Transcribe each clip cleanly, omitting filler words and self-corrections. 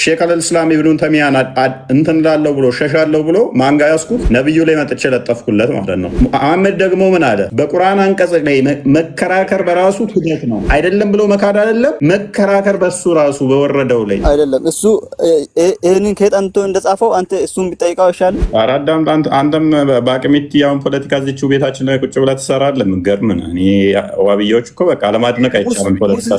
ሼክ አልእስላም ኢብኑን ተሚያን እንትን ላለው ብሎ ሸሻለው ብሎ ማንጋ ያስኩት ነብዩ ላይ መጥቼ ለጠፍኩለት ማለት ነው። መሐመድ ደግሞ ምን አለ? በቁርአን አንቀጽ ላይ መከራከር በራሱ ክደት ነው አይደለም ብሎ መካድ አይደለም መከራከር በሱ ራሱ በወረደው ላይ አይደለም። እሱ ይሄንን ከጠንቶ እንደጻፈው አንተ እሱን ቢጠይቀው ይሻል። አራዳም አንተም በአቅሚት ያውን ፖለቲካ እዚቹ ቤታችን ላይ ቁጭ ብለህ ትሰራለህ። ምንገርም ነው። እኔ ዋብያዎች እኮ በቃ ለማድነቅ አይቻልም። ፖለቲካ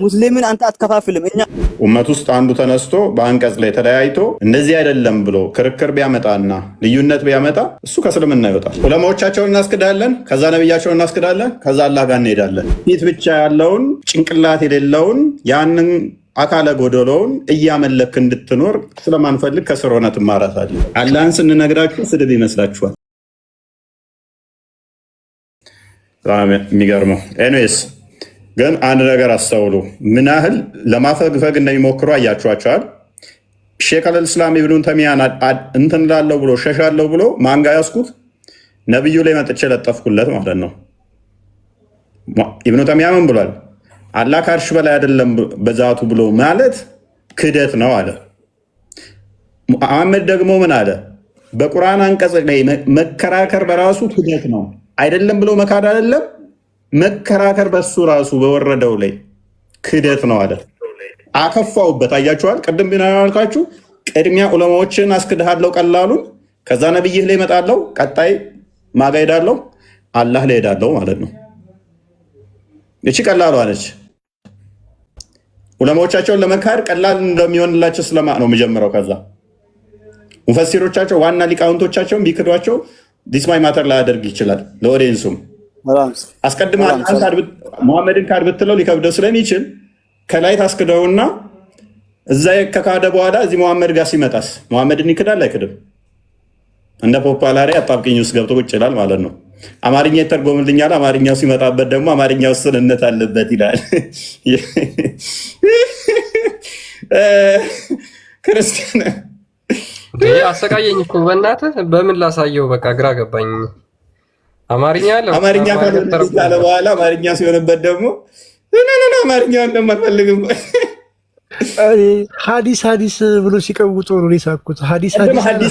ሙስሊምን አንተ አትከፋፍልም። እኛ ኡመት ውስጥ አንዱ ተነስቶ በአንቀጽ ላይ ተለያይቶ እንደዚህ አይደለም ብሎ ክርክር ቢያመጣና ልዩነት ቢያመጣ እሱ ከእስልምና ይወጣል። ዑለማዎቻቸውን እናስክዳለን፣ ከዛ ነብያቸውን እናስክዳለን፣ ከዛ አላህ ጋር እንሄዳለን። ፊት ብቻ ያለውን ጭንቅላት የሌለውን ያንን አካለ ጎደሎውን እያመለክ እንድትኖር ስለማንፈልግ ከስር ሆነ ትማራታለህ። አላህን ስንነግራችሁ ስድብ ይመስላችኋል። የሚገርመው ኤኒዌይስ ግን አንድ ነገር አስተውሉ። ምን ያህል ለማፈግፈግ እንደሚሞክሩ አያችኋቸዋል። ሼክ አልእስላም ኢብኑን ተሚያን እንትን ላለው ብሎ ሸሻለው ብሎ ማንጋ ያስኩት ነብዩ ላይ መጥቼ ለጠፍኩለት ማለት ነው። ኢብኑ ተሚያ ምን ብሏል? አላህ ከአርሽ በላይ አይደለም በዛቱ ብሎ ማለት ክደት ነው አለ። መሐመድ ደግሞ ምን አለ? በቁርአን አንቀጽ ላይ መከራከር በራሱ ክደት ነው አይደለም ብሎ መካድ አይደለም መከራከር በሱ ራሱ በወረደው ላይ ክደት ነው አለ። አከፋውበት። አያችኋል። ቅድም ቢናልካችሁ ቅድሚያ ዑለማዎችን አስክድሃለሁ ቀላሉን፣ ከዛ ነብይህ ላይ እመጣለሁ፣ ቀጣይ ማጋ ሄዳለሁ፣ አላህ ላይ ሄዳለሁ ማለት ነው። እቺ ቀላሉ አለች። ዑለማዎቻቸውን ለመካድ ቀላል እንደሚሆንላቸው ስለማ ነው የሚጀምረው። ከዛ ሙፈሲሮቻቸው ዋና ሊቃውንቶቻቸውን ቢክዷቸው ዲስማይ ማተር ላያደርግ ይችላል ለኦዲየንሱም። አስቀድማ ሙሐመድን ካድ ብትለው ሊከብደው ስለሚችል ከላይ ታስክደውና እዛ ከካደ በኋላ እዚህ ሙሐመድ ጋር ሲመጣስ ሙሐመድን ይክዳል አይክድም? እንደ ፖፓላሪ አጣብቂኝ ውስጥ ገብቶ ቁጭ ይላል ማለት ነው። አማርኛ ይተርጎምልኛል፣ አማርኛው ሲመጣበት ደግሞ አማርኛ ውስንነት አለበት ይላል። ክርስቲያን አሰቃየኝ እኮ በእናትህ በምን ላሳየው? በቃ ግራ ገባኝ። አማርኛ ካለ በኋላ አማርኛ ሲሆንበት ደግሞ አማርኛ እንደማልፈልግም ሀዲስ ብሎ ሲቀውጡ ነው የሳኩት። ሀዲስ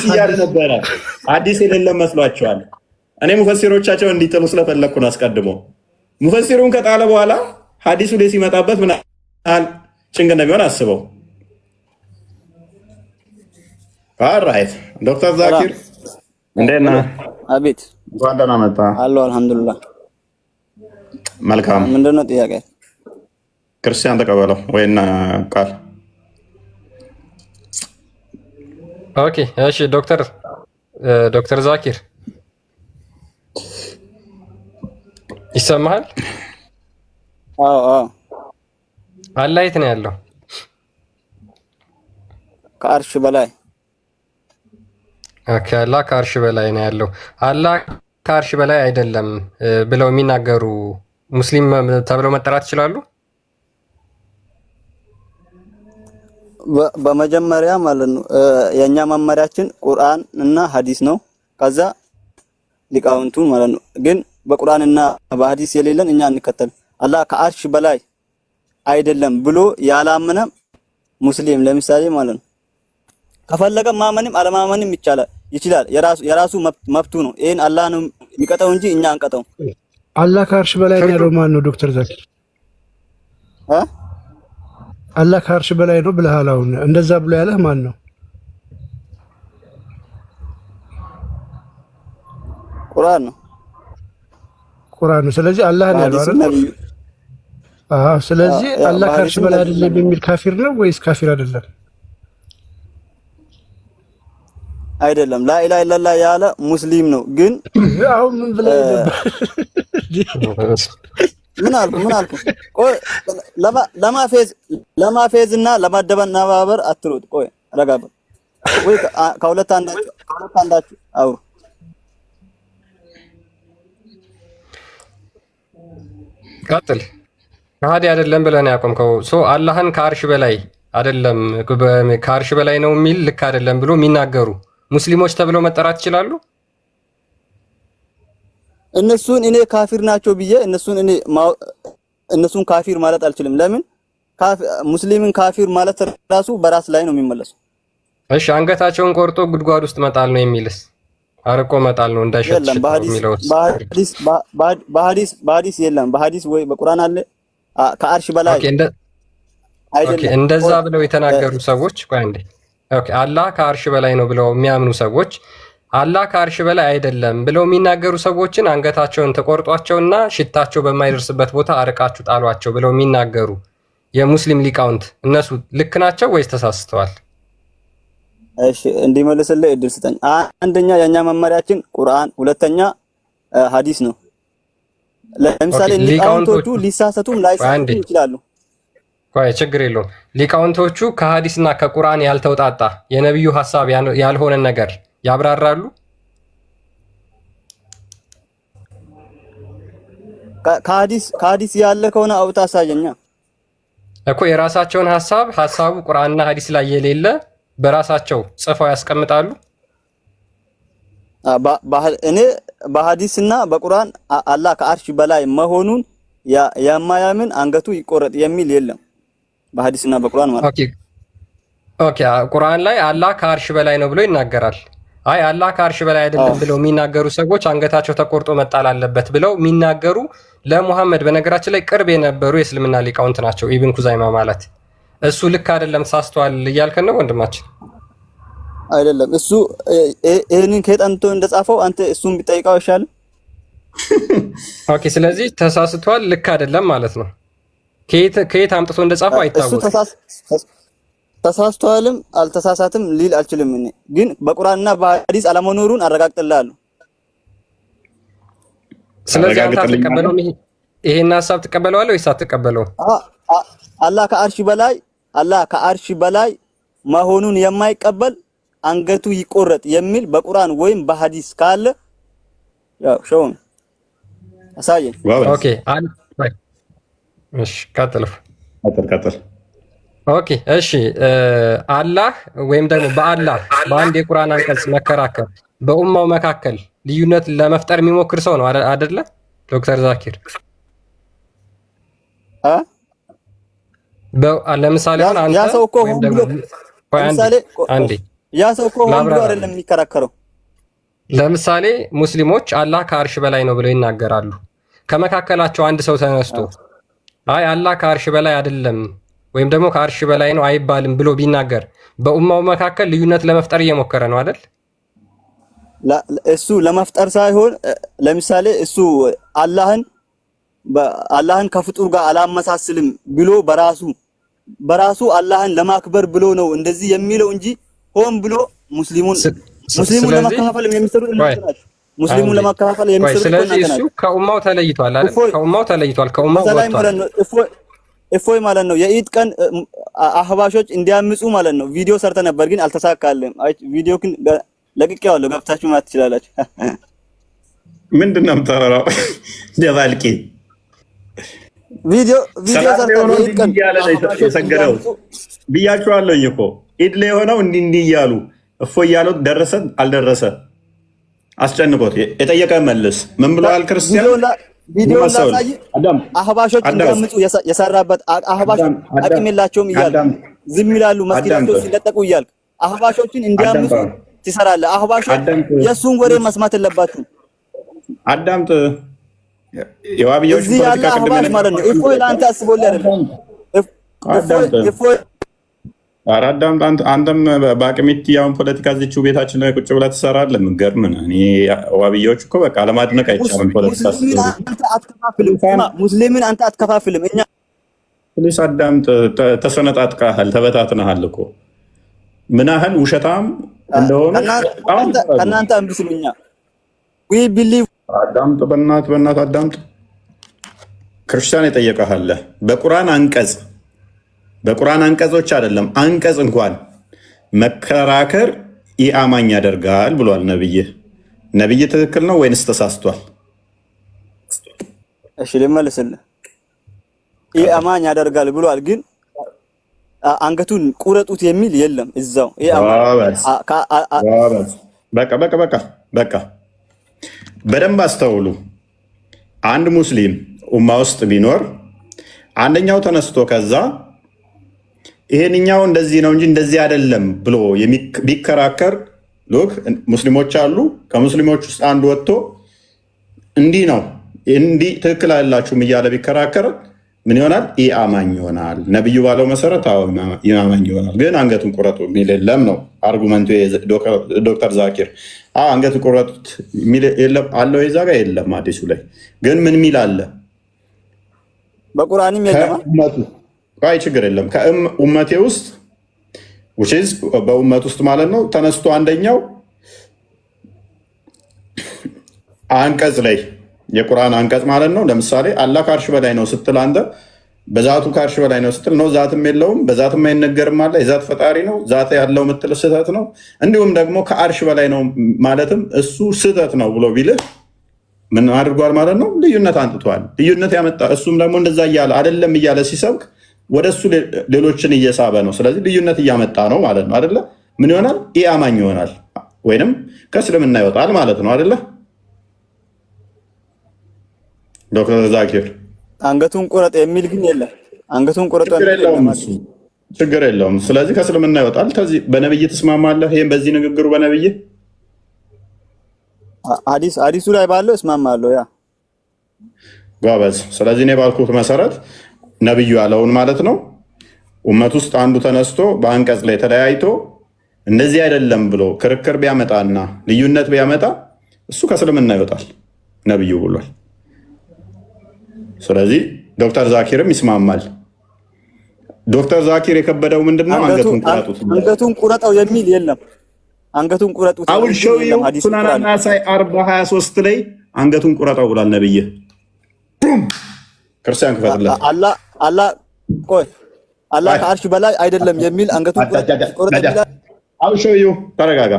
እያለ ነበረ። ሀዲስ የሌለ መስሏቸዋል። እኔ ሙፈሲሮቻቸው እንዲጥሉ ስለፈለግኩ ነው። አስቀድሞ ሙፈሲሩን ከጣለ በኋላ ሀዲሱ ላይ ሲመጣበት ምን ያህል ጭንቅ እንደሚሆን አስበው። ራይት ዶክተር ዛኪር እንዴት ነህ? አቤት። እንኳን ደህና መጣ። አለሁ አልሐምዱሊላህ። መልካም። ምንድን ነው ጥያቄ? ክርስቲያን ተቀበለው ወይና ቃል። ኦኬ እሺ። ዶክተር ዛኪር ይሰማሃል? አዎ አዎ። አላህ የት ነው ያለው? ከአርሽ በላይ። ኦኬ አላህ ከአርሽ በላይ ነው ያለው። አላህ ከአርሽ በላይ አይደለም ብለው የሚናገሩ ሙስሊም ተብለው መጠራት ይችላሉ? በመጀመሪያ ማለት ነው የኛ መመሪያችን ቁርአን እና ሐዲስ ነው። ከዛ ሊቃውንቱ ማለት ነው። ግን በቁርአን እና በሐዲስ የሌለን እኛ እንከተል። አላህ ከአርሽ በላይ አይደለም ብሎ ያላመነ ሙስሊም ለምሳሌ ማለት ነው ከፈለገ ማመንም አለማመንም ይችላል። የራሱ መብቱ ነው። ይሄን አላህ ነው የሚቀጠው እንጂ እኛ አንቀጠው። አላህ ከአርሽ በላይ ያለው ማን ነው? ዶክተር ዛኪር አላህ ከአርሽ በላይ ነው ብለሃል። አሁን እንደዛ ብሎ ያለህ ማን ነው? ቁርአን ነው። ስለዚህ አላህ ነው ያለው አይደል? ስለዚህ አላህ ከአርሽ በላይ አይደለም የሚል ካፊር ነው ወይስ ካፊር አይደለም? አይደለም። ላኢላሃ ኢላላህ ያለ ሙስሊም ነው። ግን አሁን ምን ብለህ ምን አልኩ? ቆይ ለማፌዝና ለማደበናባበር አትሩጥ። ቆይ ረጋባ። ወይ ከሁለት አንዳችሁ አውሩ። ቀጥል። ከሃዲ አይደለም ብለህ ያቆምከው ሶ አላህን ከአርሽ በላይ አይደለም ከአርሽ በላይ ነው የሚል ልክ አይደለም ብሎ የሚናገሩ ሙስሊሞች ተብለው መጠራት ይችላሉ? እነሱን እኔ ካፊር ናቸው ብዬ እነሱን ካፊር ማለት አልችልም። ለምን? ሙስሊምን ካፊር ማለት ራሱ በራስ ላይ ነው የሚመለሰው። እሺ አንገታቸውን ቆርጦ ጉድጓድ ውስጥ መጣል ነው የሚልስ? አርቆ መጣል ነው እንዳይሸት የሚለው በሐዲስ የለም። በሐዲስ ወይ በቁርአን አለ ከአርሽ በላይ አይደለም። እንደዛ ብለው የተናገሩ ሰዎች ቆይ አንዴ። ኦኬ አላህ ከአርሽ በላይ ነው ብለው የሚያምኑ ሰዎች አላህ ከአርሽ በላይ አይደለም ብለው የሚናገሩ ሰዎችን አንገታቸውን ተቆርጧቸውና ሽታቸው በማይደርስበት ቦታ አርቃችሁ ጣሏቸው ብለው የሚናገሩ የሙስሊም ሊቃውንት እነሱ ልክ ናቸው ወይስ ተሳስተዋል? እሺ እንዲመልስልህ እድል ስጠኝ። አንደኛ የኛ መመሪያችን ቁርአን፣ ሁለተኛ ሐዲስ ነው። ለምሳሌ ሊቃውንቶቹ ሊሳሳቱም ላይሳሳቱም ይችላሉ። ቆይ ችግር የለውም። ሊቃውንቶቹ ከሐዲስና ከቁርአን ያልተውጣጣ የነብዩ ሐሳብ ያልሆነ ነገር ያብራራሉ። ከሐዲስ ያለ ከሆነ አውጣ አሳየኛ እኮ የራሳቸውን ሐሳቡ ቁርአንና ሐዲስ ላይ የሌለ በራሳቸው ጽፈው ያስቀምጣሉ። እኔ በሐዲስና በቁርአን አላህ ከአርሽ በላይ መሆኑን የማያምን አንገቱ ይቆረጥ የሚል የለም። በሐዲስና በቁርአን ማለት ኦኬ ቁርአን ላይ አላህ ከአርሽ በላይ ነው ብሎ ይናገራል። አይ አላህ ከአርሽ በላይ አይደለም ብለው የሚናገሩ ሰዎች አንገታቸው ተቆርጦ መጣል አለበት ብለው የሚናገሩ ለሙሐመድ በነገራችን ላይ ቅርብ የነበሩ የእስልምና ሊቃውንት ናቸው። ኢብን ኩዛይማ ማለት እሱ ልክ አይደለም ተሳስተዋል እያልከን ነው ወንድማችን? አይደለም እሱ ይሄንን ከጠንቶ እንደጻፈው አንተ እሱን ቢጠይቀው ይሻል። ኦኬ ስለዚህ ተሳስተዋል ልክ አይደለም ማለት ነው። ከየት አምጥቶ እንደጻፈው አይታወቅም። እሱ ተሳስተዋልም አልተሳሳትም ሊል አልችልም። እኔ ግን በቁርአንና በሐዲስ አለመኖሩን አረጋግጥልሃለሁ። ስለዚህ አንተ አትቀበለው ይሄን ሐሳብ ትቀበለዋለህ ወይስ አትቀበለውም? አላህ ከአርሽ በላይ መሆኑን የማይቀበል አንገቱ ይቆረጥ የሚል በቁርአን ወይም በሐዲስ ካለ ያው ሾም አሳየኝ። ኦኬ እሺ ቀጥል። ኦኬ እሺ አላህ ወይም ደግሞ በአላህ በአንድ የቁርአን አንቀጽ መከራከር በኡማው መካከል ልዩነት ለመፍጠር የሚሞክር ሰው ነው አይደለ ዶክተር ዛኪር? ለምሳሌ አሁን አንተ ያ ሰው እኮ ሆን ብሎ ለምሳሌ ያ ሰው እኮ ሆን ብሎ አይደለም የሚከራከረው። ለምሳሌ ሙስሊሞች አላህ ከአርሽ በላይ ነው ብለው ይናገራሉ። ከመካከላቸው አንድ ሰው ተነስቶ አይ አላህ ከአርሽ በላይ አይደለም ወይም ደግሞ ከአርሽ በላይ ነው አይባልም ብሎ ቢናገር በኡማው መካከል ልዩነት ለመፍጠር እየሞከረ ነው አይደል? እሱ ለመፍጠር ሳይሆን ለምሳሌ እሱ አላህን ከፍጡር ጋር አላመሳስልም ብሎ በራሱ አላህን ለማክበር ብሎ ነው እንደዚህ የሚለው እንጂ ሆን ብሎ ሙስሊሙን ለማከፋፈል የሚሰሩት እናንተ ሙስሊሙን ለማከፋፈል የሚሰሩት እናንተ ናችሁ። ስለዚህ እሱ ከኡማው ተለይቷል አይደል? ከኡማው ወጥቷል። እፎይ ማለት ነው። የኢድ ቀን አህባሾች እንዲያምፁ ማለት ነው ቪዲዮ ሰርተ ነበር ግን አልተሳካለም። ቪዲዮ ግን ለቅቄዋለሁ፣ ገብታችሁ ማለት ትችላላችሁ። ምንድነው የምታወራው? ደባልቂ ቪዲዮ ሰርተ የኢድ ቀን የሰገደው ብያችኋለሁ እኮ ኢድ ላይ የሆነው እንዲህ እያሉ እፎይ እያለው ደረሰ አልደረሰ አስጨንቆት የጠየቀ መልስ ምን ብለዋል? ክርስቲያን ቪዲዮ ላሳይ አህባሾች እንዲያምፁ የሰራበት አህባሾች አቅም የላቸውም እያሉ ዝም ይላሉ፣ መስጊዳቸው ሲለጠቁ እያልክ አህባሾችን እንዲያምፁ ትሰራለህ። አህባሾች የእሱን ወሬ መስማት የለባችሁም። አዳምጥ። የዋብዮች እዚህ ያለ አህባሽ ማለት ነው እፎይ ለአንተ አስቦልህ አይደለም። እፎይ አዳምጥ። አንተም በአቅሚት ያውን ፖለቲካ እዚችው ቤታችን ላይ ቁጭ ብለህ ትሰራለህ። የምትገርም ነህ። እኔ ዋብዮች እኮ በቃ ለማድነቅ አይቻልም። ፖለቲካ ሙስሊምን አንተ አትከፋፍልም። እኛ ፕሊስ አዳምጥ። ተሰነጣጥቀሃል፣ ተበታትነሃል እኮ ምን ያህል ውሸታም እንደሆነ ከእናንተ አንብስልኛ ዊ ቢሊቭ አዳምጥ። በእናትህ አዳምጥ። ክርስቲያን የጠየቀሃለ በቁርአን አንቀጾች አይደለም አንቀጽ እንኳን መከራከር ኢአማኝ ያደርጋል ብሏል ነብይ ትክክል ነው ወይንስ ተሳስቷል? እሺ ልመልስልህ። ኢአማኝ ያደርጋል ብሏል፣ ግን አንገቱን ቁረጡት የሚል የለም እዛው። በቃ በደንብ አስተውሉ። አንድ ሙስሊም ኡማ ውስጥ ቢኖር አንደኛው ተነስቶ ከዛ ይሄንኛው እንደዚህ ነው እንጂ እንደዚህ አይደለም ብሎ ቢከራከር ሎክ ሙስሊሞች አሉ። ከሙስሊሞች ውስጥ አንዱ ወጥቶ እንዲህ ነው እንዲህ ትክክል አይደላችሁም እያለ ቢከራከር ምን ይሆናል? ኢአማኝ ይሆናል። ነቢዩ ባለው መሰረት ኢአማኝ ይሆናል። ግን አንገቱን ቁረጡ የሚል የለም ነው አርጉመንቱ። ዶክተር ዛኪር አንገቱን ቁረጡት አለው የዛ ጋር የለም። አዲሱ ላይ ግን ምን ሚል አለ? በቁርአንም የለም። አይ ችግር የለም። ከኡመቴ ውስጥ በኡመት ውስጥ ማለት ነው ተነስቶ አንደኛው አንቀጽ ላይ የቁርአን አንቀጽ ማለት ነው። ለምሳሌ አላህ ከአርሽ በላይ ነው ስትል አንተ በዛቱ ከአርሽ በላይ ነው ስትል ነው ዛትም የለውም በዛትም አይነገርም አለ። የዛት ፈጣሪ ነው ዛት ያለው ምትል ስህተት ነው። እንዲሁም ደግሞ ከአርሽ በላይ ነው ማለትም እሱ ስህተት ነው ብሎ ቢልህ ምን አድርጓል ማለት ነው? ልዩነት አንጥቷል። ልዩነት ያመጣ እሱም ደግሞ እንደዛ እያለ አይደለም እያለ ሲሰብክ ወደ እሱ ሌሎችን እየሳበ ነው። ስለዚህ ልዩነት እያመጣ ነው ማለት ነው አይደለ? ምን ይሆናል? ኢአማኝ ይሆናል ወይንም ከእስልምና ይወጣል ማለት ነው አይደለ? ዶክተር ዛኪር አንገቱን ቁረጥ የሚል ግን የለም። አንገቱን ቁረጥ ችግር የለውም። ስለዚህ ከእስልምና ይወጣል። በነብይ ትስማማለህ? ይህም በዚህ ንግግሩ በነብይ ሐዲሱ ላይ ባለው እስማማለሁ። ያ ጎበዝ። ስለዚህ እኔ ባልኩት መሰረት ነብዩ ያለውን ማለት ነው። ኡመት ውስጥ አንዱ ተነስቶ በአንቀጽ ላይ ተለያይቶ እንደዚህ አይደለም ብሎ ክርክር ቢያመጣና ልዩነት ቢያመጣ እሱ ከእስልምና ይወጣል ነብዩ ብሏል። ስለዚህ ዶክተር ዛኪርም ይስማማል። ዶክተር ዛኪር የከበደው ምንድነው? አንገቱን ቁረጠው የሚል የለም። አንገቱን ቁረጡት ሱናን ናሳኢ 40:23 ላይ አንገቱን ቁረጠው ብሏል ነብይ። ክርስቲያን ክፈትለት። አላህ ከአርሽ በላይ አይደለም የሚል አንገቱን ቁረጠው ይላል። አውሾዩ ተረጋጋ።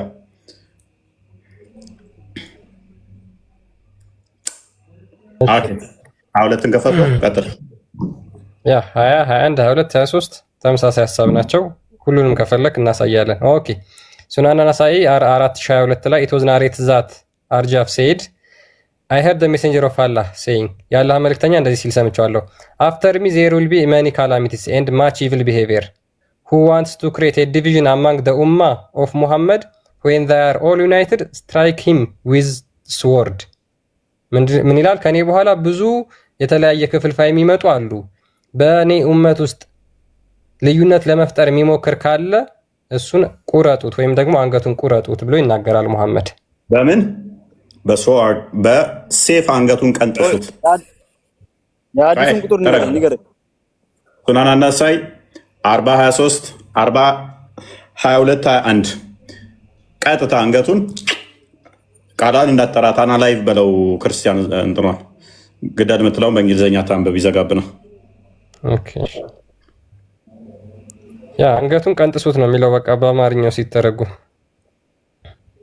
ሁለትን ከፈቶ ቀጥል። 20 21 22 23 ተመሳሳይ ሀሳብ ናቸው። ሁሉንም ከፈለክ እናሳያለን። ኦኬ ሱናን ናሳኢ 4022 ላይ it was narrated that አርጃፍ said I heard the messenger of Allah saying የአላህ መልእክተኛ እንደዚህ ሲል ሰምቻለሁ። After me there will be many calamities and much evil behavior. Who wants to create a division among the ummah of Muhammad when they are all united strike him with sword. ምን ይላል? ከኔ በኋላ ብዙ የተለያየ ክፍልፋይ የሚመጡ አሉ። በእኔ ኡመት ውስጥ ልዩነት ለመፍጠር የሚሞክር ካለ እሱን ቁረጡት ወይም ደግሞ አንገቱን ቁረጡት ብሎ ይናገራል ሙሐመድ። በምን በሶርድ በሴፍ አንገቱን ቀንጥሱት። የሐዲሱን ቁጥር ንገረኝ። ሱናን ናሳኢ 40:23 40:22 ቀጥታ አንገቱን ቃላን እንዳጠራታና ላይቭ በለው ክርስቲያን እንትኗል ግዳድ የምትለውን በእንግሊዝኛ ታንበብ ይዘጋብ ነው። ያ አንገቱን ቀንጥሱት ነው የሚለው። በቃ በአማርኛው ሲተረጉም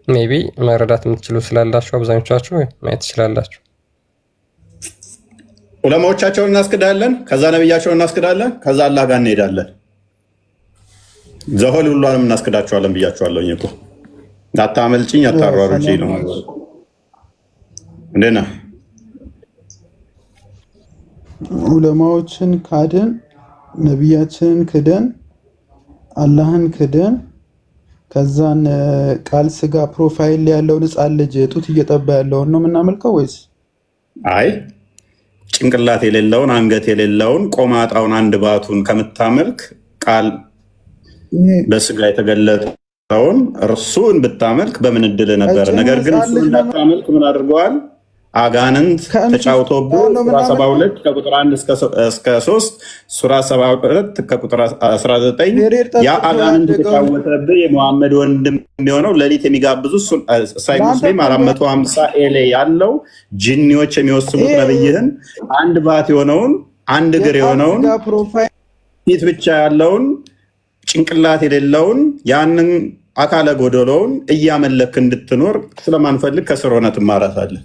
ሜይ ቢ መረዳት የምትችሉ ስላላችሁ አብዛኞቻችሁ ማየት ትችላላችሁ። ዑለማዎቻቸውን እናስክዳለን፣ ከዛ ነብያቸውን እናስክዳለን፣ ከዛ አላህ ጋር እንሄዳለን። ዘሆል ሁሉንም እናስክዳቸዋለን ብያቸዋለሁ እኮ። አታመልጭኝ አታሯሩጪ ነው። እንዴት ነህ? ዑለማዎችን ካድን፣ ነቢያችንን ክደን፣ አላህን ክደን፣ ከዛን ቃል ስጋ ፕሮፋይል ያለውን ሕፃን ልጅ ጡት እየጠባ ያለውን ነው የምናመልከው ወይስ? አይ ጭንቅላት የሌለውን አንገት የሌለውን ቆማጣውን አንድ ባቱን ከምታመልክ ቃል በስጋ የተገለጠውን እርሱን ብታመልክ በምን እድል ነበር። ነገር ግን እሱ እንዳታመልክ ምን አድርገዋል? አጋንንት ተጫውቶብህ ሱራ 72 ከቁጥር 1 እስከ 3 ሱራ 72 ከቁጥር 19 ያ አጋንንት ተጫወተብህ የሙሐመድ ወንድም የሚሆነው ሌሊት የሚጋብዙ ሳይ ሙስሊም 450 ኤሌ ያለው ጂኒዎች የሚወስኑት ነብይህን አንድ ባት የሆነውን አንድ እግር የሆነውን ፊት ብቻ ያለውን ጭንቅላት የሌለውን ያንን አካለ ጎደሎውን እያመለክ እንድትኖር ስለማንፈልግ ከስር ሆነ ትማራታለህ።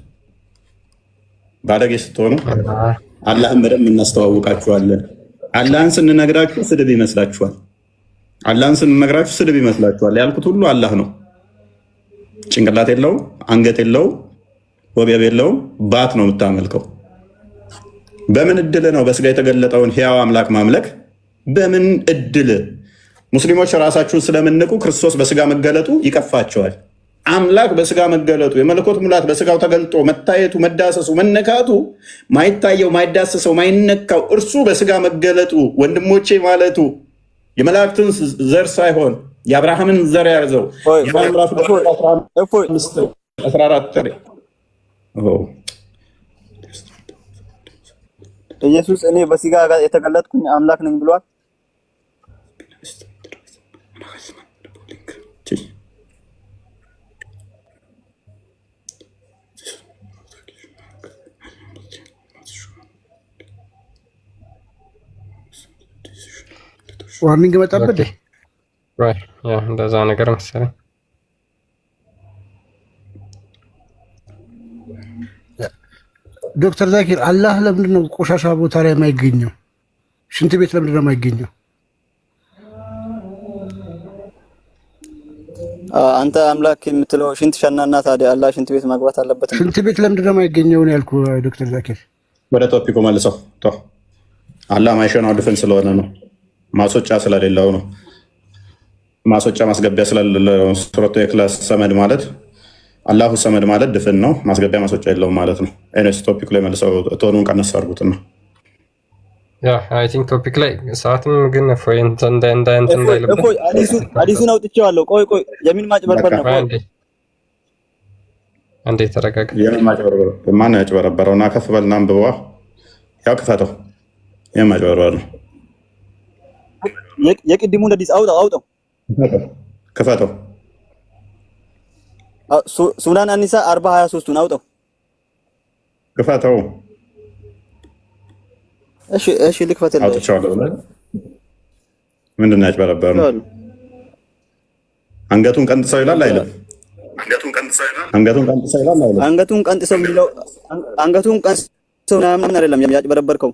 ባለጌ ስትሆኑ አላህን በደንብ እናስተዋውቃችኋለን። አላህን ስንነግራችሁ ስድብ ይመስላችኋል። አላህን ስንነግራችሁ ስድብ ይመስላችኋል። ያልኩት ሁሉ አላህ ነው። ጭንቅላት የለውም፣ አንገት የለውም፣ ወገብ የለውም፣ ባት ነው የምታመልከው። በምን እድል ነው በስጋ የተገለጠውን ሕያው አምላክ ማምለክ? በምን እድል? ሙስሊሞች ራሳችሁን ስለምንቁ ክርስቶስ በስጋ መገለጡ ይቀፋቸዋል። አምላክ በስጋ መገለጡ የመለኮት ሙላት በስጋው ተገልጦ መታየቱ፣ መዳሰሱ፣ መነካቱ ማይታየው፣ ማይዳሰሰው፣ ማይነካው እርሱ በስጋ መገለጡ ወንድሞቼ ማለቱ የመላእክትን ዘር ሳይሆን የአብርሃምን ዘር ያዘው 14 ኢየሱስ እኔ በስጋ የተገለጥኩኝ አምላክ ነኝ ብሏል። ዋርኒንግ መጣበት። እንደዛ ነገር መሰለኝ። ዶክተር ዛኪር አላህ ለምንድን ነው ቆሻሻ ቦታ ላይ የማይገኘው? ሽንት ቤት ለምንድን ነው የማይገኘው? አንተ አምላክ የምትለው ሽንት ሸናና ታዲያ አላህ ሽንት ቤት መግባት አለበት? ሽንት ቤት ለምንድን ነው የማይገኘው ነው ያልኩህ ዶክተር ዛኪር። ወደ ቶፒኩ መልሰው። አላህ ማይሸናው ድፍን ስለሆነ ነው፣ ማስወጫ ስለሌለው ነው። ማስወጫ ማስገቢያ ስለሌለው ሱረቱ ኢኽላስ ሰመድ ማለት አላሁ ሰመድ ማለት ድፍን ነው፣ ማስገቢያ ማስወጫ የለውም ማለት ነው። ኤኒዌይስ ቶፒክ ላይ መልሰው ቶኑን ቀነስ አድርጉት ነው። አይ ቲንክ ቶፒክ ላይ ሰዓትም ግን ሐዲሱን አውጥቼዋለሁ። ቆይ የምን ማጭበርበር ነው? አንዴ ተረጋጋ። የምን ማጭበርበር? ማን ያጭበረበረው? እና ከፍ በልና አንብበዋ። ያው ክፈተው። የምን ማጭበርበር ነው? የቅድሙን ሐዲስ አውጣው፣ ክፈተው። ሱናን አኒሳ 40:23ቱን አውጣው፣ ክፈተው። እሺ ልክፈትልህ። አውጥቼዋለሁ። ምንድን ነው ያጭበረበረው? አንገቱን ቀንጥሰው ይላል አይልም? አንገቱን ቀንጥሰው ይላል አይልም? አንገቱን ቀንጥሰው የሚለው አንገቱን ቀንጥሰው ምናምን አይደለም ያጭበረበርከው።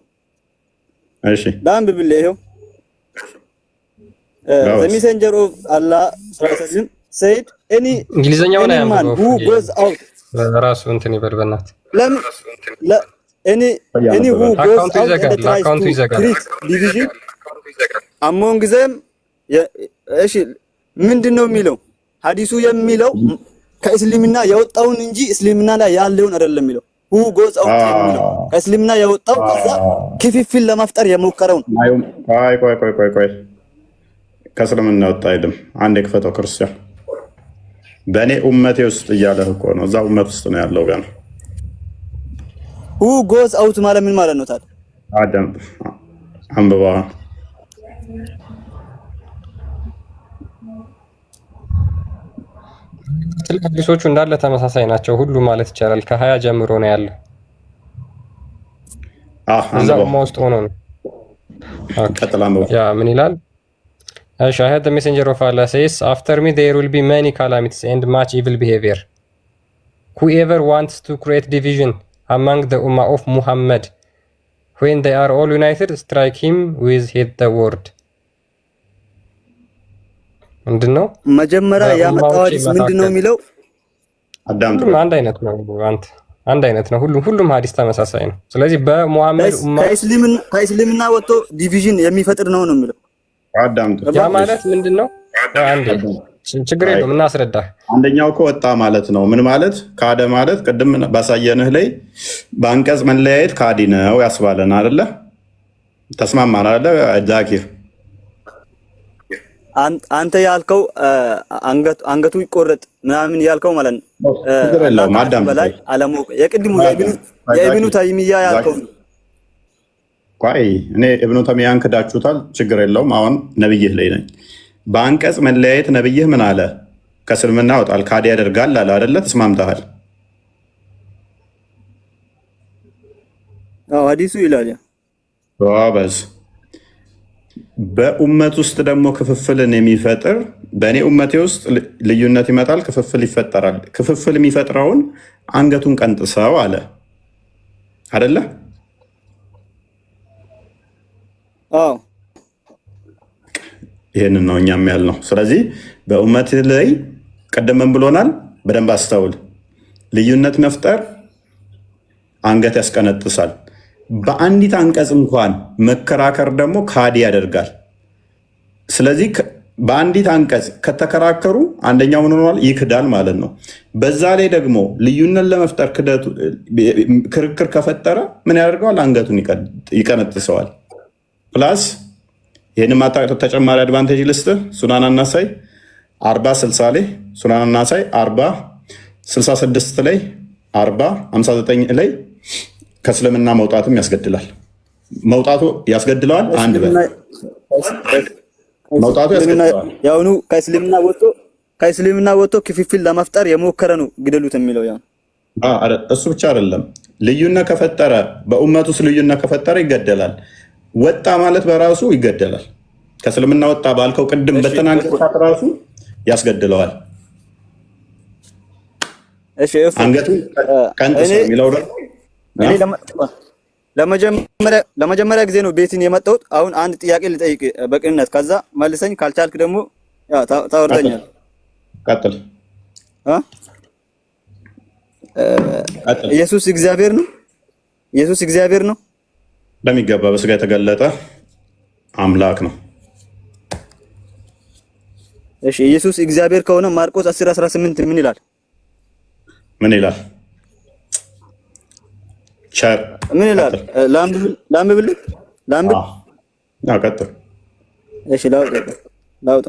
እሺ ላንብብልህ። ይኸው the messenger of Allah said any እንግሊዘኛውን man who goes out ራሱ እንትን ይበል በእናትህ any who goes out and tries to create division among them እሺ ምንድነው የሚለው ሐዲሱ የሚለው ከእስልምና የወጣውን እንጂ እስልምና ላይ ያለውን አይደለም የሚለው who goes out የሚለው ከእስልምና የወጣው ከዛ ክፍፍል ለመፍጠር የሞከረው ነው። ቆይ ከእስልምና ወጣ አይደለም። አንዴ ክፈተው። ክርስቲያን በእኔ ኡመቴ ውስጥ እያለ እኮ ነው። እዛ ኡመት ውስጥ ነው ያለው ገና። who goes out ማለት ምን ማለት ነው ታዲያ? አዳም አንብባ። ሐዲሶቹ እንዳለ ተመሳሳይ ናቸው ሁሉ ማለት ይቻላል። ከ20 ጀምሮ ነው ያለው። እዛው ውስጥ ሆኖ ነው። ያ ምን ይላል? I heard the messenger of Allah says, after me there will be many calamities and much evil behavior. Whoever wants to create division among the ummah of Muhammad, when they are all united, strike him with the word. ምንድነው መጀመሪያ ያመጣው ሐዲስ ምንድነው የሚለው? አዳም አንድ አይነት ነው። ሁሉም ሐዲስ ተመሳሳይ ነው። ስለዚህ በሙሐመድ ኡማ ከእስልምና ወጥቶ ዲቪዥን የሚፈጥር ነው የሚለው። አዳም ያ ማለት ምንድነው? አንዴ ችግር የለውም እናስረዳህ። አንደኛው እኮ ወጣ ማለት ነው። ምን ማለት? ካደ ማለት ቅድም ባሳየንህ ላይ በአንቀጽ መለያየት ካዲ ነው ያስባለን አይደለ? ተስማማን አይደለ ዛኪር? አንተ ያልከው አንገቱ ይቆረጥ ምናምን ያልከው ማለት ነው። በላይ አለሞቅ የቅድሙ የኢብኑ ተይሚያ ያልከው። ቆይ እኔ ኢብኑ ተይሚያን ክዳችሁታል። ችግር የለውም። አሁን ነብይህ ላይ ነኝ። በአንቀጽ መለያየት ነብይህ ምን አለ? ከእስልምና ወጣል ካዲ ያደርጋል አለ አይደለ? ተስማምተሃል? ሐዲሱ ይላል። ዋበዝ በኡመት ውስጥ ደግሞ ክፍፍልን የሚፈጥር በእኔ ኡመቴ ውስጥ ልዩነት ይመጣል፣ ክፍፍል ይፈጠራል። ክፍፍል የሚፈጥረውን አንገቱን ቀንጥሰው አለ አይደለ? ይህንን ነው እኛም ያልነው። ስለዚህ በኡመት ላይ ቀደም ብሎናል። በደንብ አስተውል። ልዩነት መፍጠር አንገት ያስቀነጥሳል። በአንዲት አንቀጽ እንኳን መከራከር ደግሞ ካዲ ያደርጋል። ስለዚህ በአንዲት አንቀጽ ከተከራከሩ አንደኛው ምን ሆኗል? ይክዳል ማለት ነው። በዛ ላይ ደግሞ ልዩነት ለመፍጠር ክርክር ከፈጠረ ምን ያደርገዋል? አንገቱን ይቀነጥሰዋል። ፕላስ ይህን ማታቀጥ ተጨማሪ አድቫንቴጅ ልስጥህ። ሱናን አናሳይ 40 ላይ ሱናን አናሳይ 66 ላይ 59 ላይ ከእስልምና መውጣትም ያስገድላል። መውጣቱ ያስገድለዋል። አንድ መውጣቱ ያስገድለዋል። ያውኑ ከእስልምና ወጥቶ ክፍፍል ለመፍጠር የሞከረ ነው ግደሉት የሚለው ያው እሱ ብቻ አይደለም። ልዩነት ከፈጠረ በኡመት ውስጥ ልዩነት ከፈጠረ ይገደላል። ወጣ ማለት በራሱ ይገደላል። ከእስልምና ወጣ ባልከው ቅድም በተናገርኩት ራሱ ያስገድለዋል። እሺ አንገቱን ቀንጥስ የሚለው ለመጀመሪያ ጊዜ ነው ቤትን የመጣሁት። አሁን አንድ ጥያቄ ልጠይቅ በቅንነት፣ ከዛ መልሰኝ። ካልቻልክ ደግሞ ታወርደኛል። ቀጥል። ኢየሱስ እግዚአብሔር ነው? ኢየሱስ እግዚአብሔር ነው? በሚገባ በስጋ የተገለጠ አምላክ ነው። እሺ ኢየሱስ እግዚአብሔር ከሆነ ማርቆስ 10:18 ምን ይላል? ምን ይላል? ቸር ምን ይላል? ላምብልህ? ቀጥል። እሺ ላውጣ።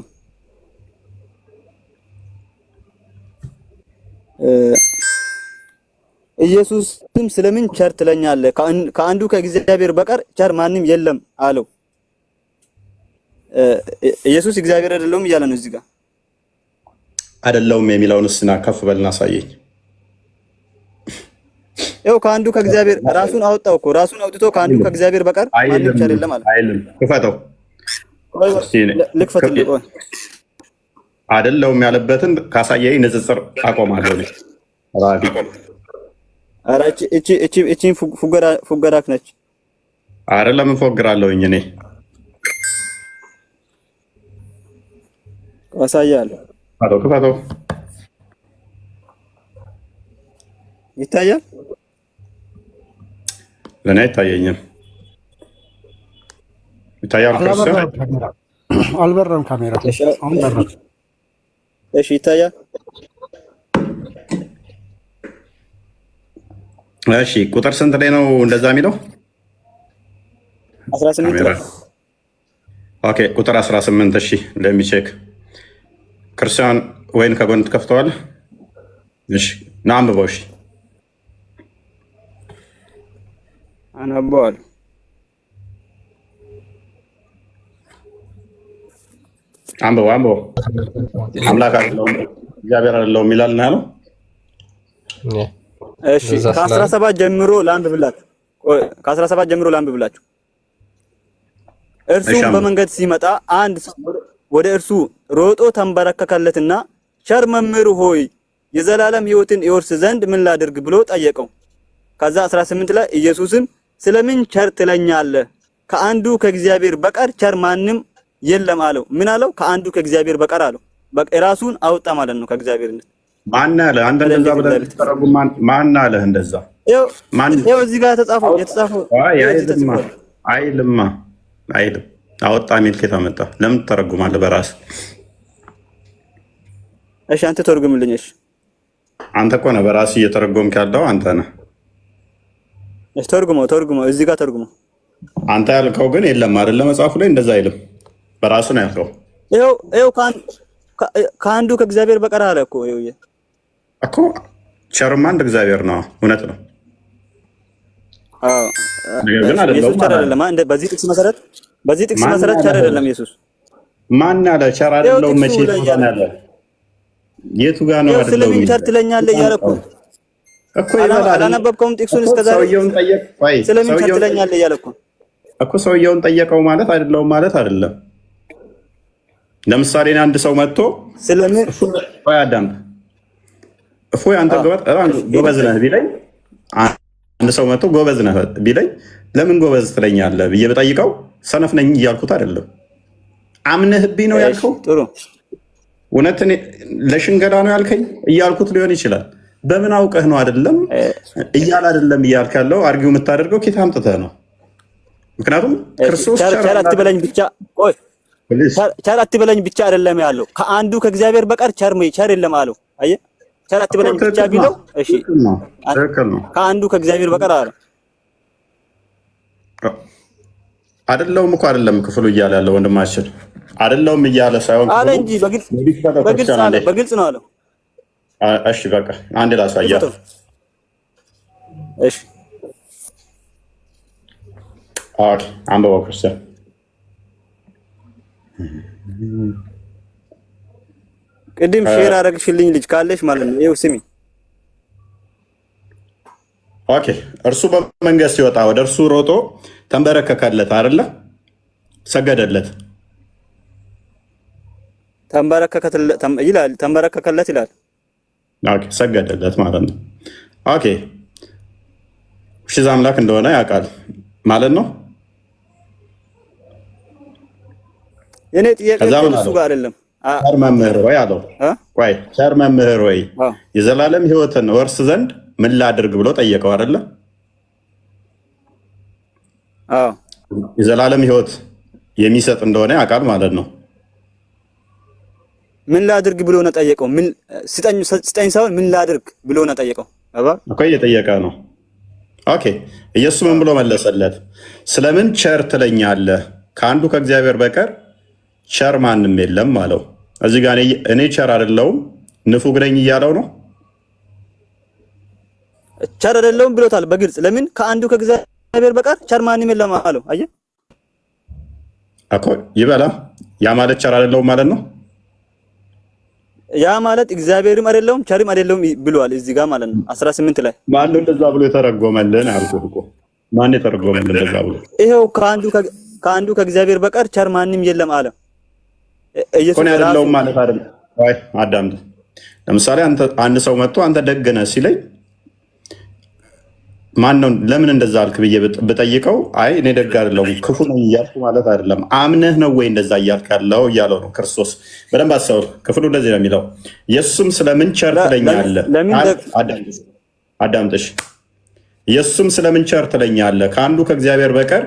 ኢየሱስም ስለምን ቸር ትለኛለህ? ከአንዱ ከእግዚአብሔር በቀር ቸር ማንም የለም አለው። ኢየሱስ እግዚአብሔር አይደለም እያለ ነው እዚህ ጋር። አይደለውም የሚለውን እስና ከፍ በልና አሳየኝ። ይኸው ከአንዱ ከእግዚአብሔር ራሱን አወጣው እኮ ራሱን አውጥቶ ከአንዱ ከእግዚአብሔር በቀር ማንም ቸር የለም አለ። አይልም። ክፈተው። ልክፈትልህ። አይደለውም ያለበትን ካሳየኝ ንጽጽር አቆማለሁ። ራዲ ኧረ እቺ ፉገራክ ነች። አረ ለምን ፎግራለሁኝ እኔ አሳያለሁ። ክፈተው። ይታያል? ለኔ አይታየኝም። ይታያል? አልበረም ካሜራ። አሁን በራ። እሺ ይታያል? እሺ ቁጥር ስንት ላይ ነው እንደዛ የሚለው? 18። ኦኬ ቁጥር 18። እሺ እንደሚቼክ ክርስቲያን ወይን ከጎን ትከፍተዋል። እሺ ና አንብበው። እሺ አነበዋለሁ። አንብበው። አምላክ አይደለውም እግዚአብሔር አይደለውም ይላል ነው ያለው። እሺ ከ17 ጀምሮ ላንብብላችሁ። ከ17 ጀምሮ ላንብብላችሁ። እርሱም በመንገድ ሲመጣ አንድ ሰው ወደ እርሱ ሮጦ ተንበረከከለትና ቸር መምህር ሆይ የዘላለም ሕይወትን ይወርስ ዘንድ ምን ላድርግ ብሎ ጠየቀው። ከዛ 18 ላይ ኢየሱስም ስለምን ቸር ትለኛለህ? ከአንዱ ከእግዚአብሔር በቀር ቸር ማንም የለም አለው። ምን አለው? ከአንዱ ከእግዚአብሔር በቀር አለው። በቃ ራሱን አወጣ ማለት ነው ከእግዚአብሔር። ማን አለ? አንተ እንደዛ ብለህ ተረጉም። ማን አለ እንደዛ? ይኸው እዚህ ጋር የተጻፈው አይልም። አወጣ የሚል ከየት አመጣ? ለምን ትተረጉማለህ በራስህ? እሺ አንተ ተርጉምልኝ። እሺ አንተ እኮ ነህ በራስህ እየተረጎምክ ያለው አንተ ነህ። እሺ ተርጉመው፣ እዚህ ጋር ተርጉመው። አንተ ያልከው ግን የለም አይደለ? መጽሐፉ ላይ እንደዛ አይልም። በራሱ ነው ያልከው። ይኸው ከአንዱ ከእግዚአብሔር በቀር አለ እኮ። ይኸው እኮ ቸርማ አንድ እግዚአብሔር ነው። እውነት ነው። አዎ ግን አይደለም። በዚህ ጥቅስ መሰረት ቸር አይደለም ኢየሱስ። ማን አለ ቸር አይደለም? መቼ ያለ የቱ ጋር ነው አይደለም? ስለምን ቸር ትለኛለህ እያለ እኮ አላነበብከውም ጥቅሱን እስከዛሬ? ስለምን ቸር ትለኛለህ እያለ እኮ ሰውየውን ጠየቀው ማለት አይደለም ማለት አይደለም። ለምሳሌ አንድ ሰው መጥቶ ስለምን አዳምጥ እፎይ አንተ ጎበዝ ነህ ቢለኝ፣ አንድ ሰው መጥቶ ጎበዝ ነህ ቢለኝ ለምን ጎበዝ ትለኛለህ ብዬ በጠይቀው ሰነፍ ነኝ እያልኩት አይደለም። አምነህብኝ ነው ያልከው። ጥሩ እውነት ለሽንገላ ነው ያልከኝ እያልኩት ሊሆን ይችላል። በምን አውቀህ ነው አይደለም እያል አይደለም እያልክ ያለው አርጊው የምታደርገው ኬት አምጥተህ ነው? ምክንያቱም ክርስቶስ ቸር አትበለኝ ብቻ ቆይ ቸር አትበለኝ ብቻ አይደለም ያለው ከአንዱ ከእግዚአብሔር በቀር ቸር የለም አለው። አየህ ቸር አትበለኝ ብቻ ቢለው እሺ ከአንዱ ከእግዚአብሔር በቀር አለ አይደለውም እኮ አይደለም ክፍሉ እያለ ያለው ወንድማችን አይደለውም እያለ ሳይሆን አለ እንጂ በግልጽ ነው አለው። እሺ በቃ አንድ ላሳያ። እሺ ኦኬ አንበባው ክርስቲያን ቅድም ሼር አደረግሽልኝ ልጅ ካለሽ ማለት ነው። ይኸው ስሚ። ኦኬ እርሱ በመንገድ ሲወጣ ወደ እርሱ ሮጦ ተንበረከከለት አይደለ? ሰገደለት። ተንበረከከለት ይላል። ኦኬ ሰገደለት ማለት ነው። ኦኬ እሺ አምላክ እንደሆነ ያውቃል ማለት ነው። የኔ ጥያቄ እሱ ጋር አይደለም። ቸር መምህር ወይ አለው። ቆይ ቸር መምህር ወይ የዘላለም ሕይወትን ወርስ ዘንድ ምን ላድርግ ብሎ ጠየቀው አይደለ? አዎ የዘላለም ሕይወት የሚሰጥ እንደሆነ ያውቃል ማለት ነው። ምን ላድርግ ብሎ ነው ጠየቀው? ምን ስጠኝ ሳይሆን ምን ላድርግ ብሎ ነው ጠየቀው። እኮ እየጠየቀ ነው። ኦኬ ኢየሱስ ምን ብሎ መለሰለት? ስለምን ቸር ትለኛለህ? ከአንዱ ከእግዚአብሔር በቀር ቸር ማንም የለም አለው። እዚህ ጋር እኔ ቸር አይደለሁም ንፉግ ነኝ እያለው ነው። ቸር አይደለሁም ብሎታል በግልጽ። ለምን ከአንዱ ከእግዚአብሔር በቀር ቸር ማንም የለም አለው። አየህ እኮ ይበላ። ያ ማለት ቸር አይደለሁም ማለት ነው። ያ ማለት እግዚአብሔርም አይደለሁም ቸርም አይደለሁም ብሏል እዚህ ጋር ማለት ነው። 18 ላይ ማን ነው እንደዛ ብሎ የተረጎመልን? አልኩህ እኮ ማን የተረጎመልን እንደዛ ብሎ? ይሄው ከአንዱ ከእግዚአብሔር በቀር ቸር ማንም የለም አለ። ኢየሱስ አይደለሁም ማለት አይደለም። አይ አዳምጥ። ለምሳሌ አንድ ሰው መጥቶ አንተ ደግ ነህ ሲለኝ ማን ነው ለምን እንደዛ አልክ ብዬ ብጠይቀው አይ እኔ ደግ አይደለሁም ክፉ ነኝ እያልኩ ማለት አይደለም። አምነህ ነው ወይ እንደዛ እያልክ ያለው እያለው ነው ክርስቶስ። በደንብ አስተውል። ክፍሉ እንደዚህ ነው የሚለው። ኢየሱስም ስለምን ቸር ትለኛለህ? አዳምጥሽ። ኢየሱስም ስለምን ቸር ትለኛለህ? ከአንዱ ከእግዚአብሔር በቀር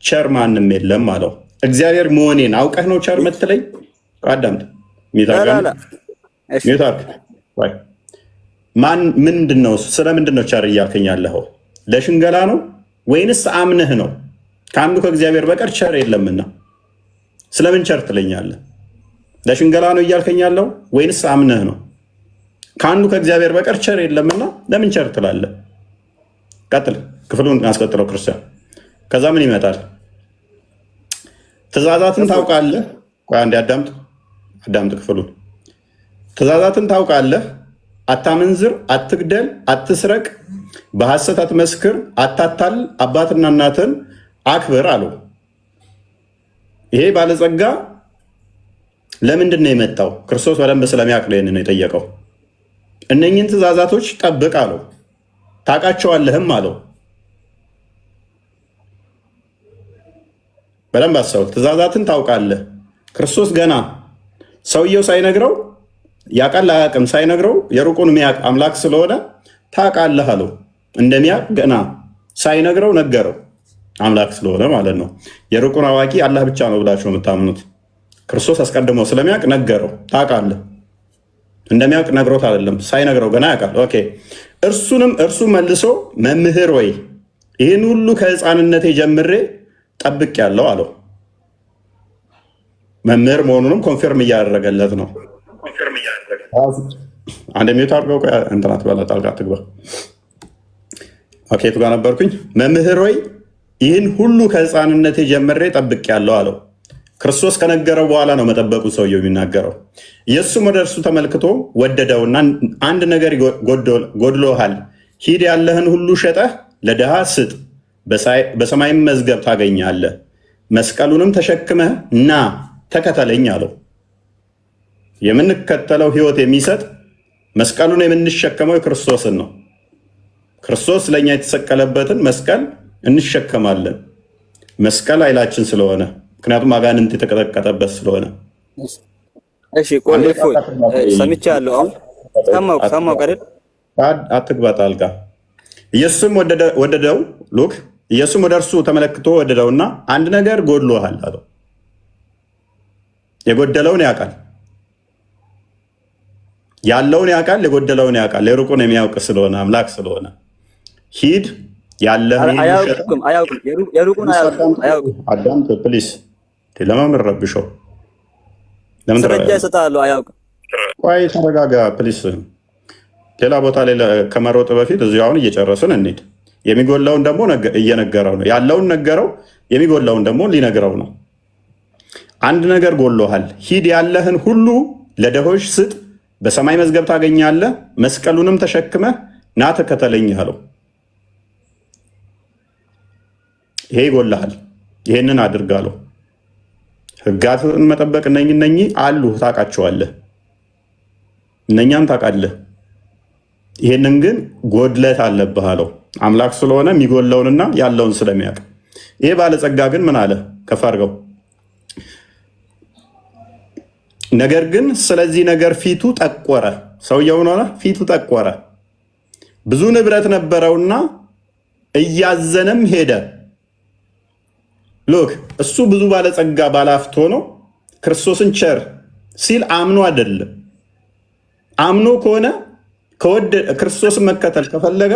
ቸር ማንም የለም አለው። እግዚአብሔር መሆኔን አውቀህ ነው ቸር የምትለኝ? አዳምጥ። ማን ምንድን ነው ስለምንድን ነው ቸር እያልከኝ ያለኸው? ለሽንገላ ነው ወይንስ አምነህ ነው? ከአንዱ ከእግዚአብሔር በቀር ቸር የለምና ስለምን ቸር ትለኛለህ? ለሽንገላ ነው እያልከኝ ያለው ወይንስ አምነህ ነው? ከአንዱ ከእግዚአብሔር በቀር ቸር የለምና ለምን ቸር ትላለህ? ቀጥል። ክፍሉን አስቀጥለው ክርስቲያን። ከዛ ምን ይመጣል? ትእዛዛትን ታውቃለህ። ቆይ አንዴ አዳምጥ ክፍሉን። ትእዛዛትን ታውቃለህ። አታመንዝር፣ አትግደል፣ አትስረቅ፣ በሐሰት አትመስክር፣ አታታል፣ አባትና እናትን አክብር አለው። ይሄ ባለጸጋ ለምንድን ነው የመጣው? ክርስቶስ በደንብ ስለሚያውቅ ነው የጠየቀው። እነኝህን ትእዛዛቶች ጠብቅ አለው። ታውቃቸዋለህም አለው። በደንብ አስተውል። ትእዛዛትን ታውቃለህ። ክርስቶስ ገና ሰውየው ሳይነግረው ያውቃል አያውቅም ሳይነግረው የሩቁን የሚያውቅ አምላክ ስለሆነ ታውቃለህ አለው። እንደሚያውቅ ገና ሳይነግረው ነገረው። አምላክ ስለሆነ ማለት ነው። የሩቁን አዋቂ አላህ ብቻ ነው ብላችሁ የምታምኑት። ክርስቶስ አስቀድሞ ስለሚያውቅ ነገረው። ታውቃለህ እንደሚያውቅ ነግሮት አይደለም፣ ሳይነግረው ገና ያውቃል። ኦኬ። እርሱ መልሶ መምህር ወይ ይህን ሁሉ ከሕፃንነቴ ጀምሬ ጠብቅ ያለው አለው። መምህር መሆኑንም ኮንፊርም እያደረገለት ነው። አንድ ሚዩት አድርገው እንትናት በላ ጣልቃ ትግባ። ኦኬ ቱ ጋር ነበርኩኝ። መምህር ወይ ይህን ሁሉ ከሕፃንነቴ ጀምሬ ጠብቅ ያለው አለው። ክርስቶስ ከነገረው በኋላ ነው መጠበቁ ሰውየው የሚናገረው። ኢየሱስም ወደ እርሱ ተመልክቶ ወደደውና አንድ ነገር ጎድሎሃል፣ ሂድ ያለህን ሁሉ ሸጠህ ለድሃ ስጥ፣ በሰማይም መዝገብ ታገኛለህ፣ መስቀሉንም ተሸክመህ ና ተከተለኝ አለው። የምንከተለው ሕይወት የሚሰጥ መስቀሉን የምንሸከመው ክርስቶስን ነው። ክርስቶስ ለእኛ የተሰቀለበትን መስቀል እንሸከማለን። መስቀል ኃይላችን ስለሆነ፣ ምክንያቱም አጋንንት የተቀጠቀጠበት ስለሆነ። እሺ ቆይ ሰምቻለሁ። አሁን ሰማው ቀደል አትግባ ጣልቃ። ኢየሱስም ወደደው ሉክ ኢየሱስም ወደ እርሱ ተመለክቶ ወደደውና አንድ ነገር ጎድሎሃል አለው። የጎደለውን ያውቃል፣ ያለውን ያውቃል፣ የጎደለውን ያውቃል። የሩቁን የሚያውቅ ስለሆነ አምላክ ስለሆነ ሂድ ያለህን አያውቅም። የሩቁን አያውቅም። አዳምጥ ፕሊስ። ለምን ረብሸው? ለምን ማስረጃ እሰጥሃለሁ። አያውቅም። ቆይ ተረጋጋ ፕሊስ። ሌላ ቦታ ላይ ከመሮጥ በፊት እዚሁ አሁን እየጨረስን እንሂድ። የሚጎላውን ደግሞ እየነገረው ነው። ያለውን ነገረው፣ የሚጎላውን ደግሞ ሊነግረው ነው። አንድ ነገር ጎሎሃል፣ ሂድ ያለህን ሁሉ ለድሆች ስጥ፣ በሰማይ መዝገብ ታገኛለህ፣ መስቀሉንም ተሸክመህ ና ተከተለኝ አለው። ይሄ ይጎልሃል፣ ይሄንን አድርግ አለው። ሕጋትን መጠበቅ እነኚህ አሉ፣ ታውቃቸዋለህ፣ እነኛም ታውቃለህ። ይሄንን ግን ጎድለት አለብህ አለው። አምላክ ስለሆነ የሚጎለውንና ያለውን ስለሚያውቅ። ይሄ ባለጸጋ ግን ምን አለ? ከፍ አድርገው። ነገር ግን ስለዚህ ነገር ፊቱ ጠቆረ። ሰውየው ሆነ ፊቱ ጠቆረ። ብዙ ንብረት ነበረውና እያዘነም ሄደ። ሎክ እሱ ብዙ ባለጸጋ ባላፍቶ ነው። ክርስቶስን ቸር ሲል አምኖ አይደለም። አምኖ ከሆነ ክርስቶስን መከተል ከፈለገ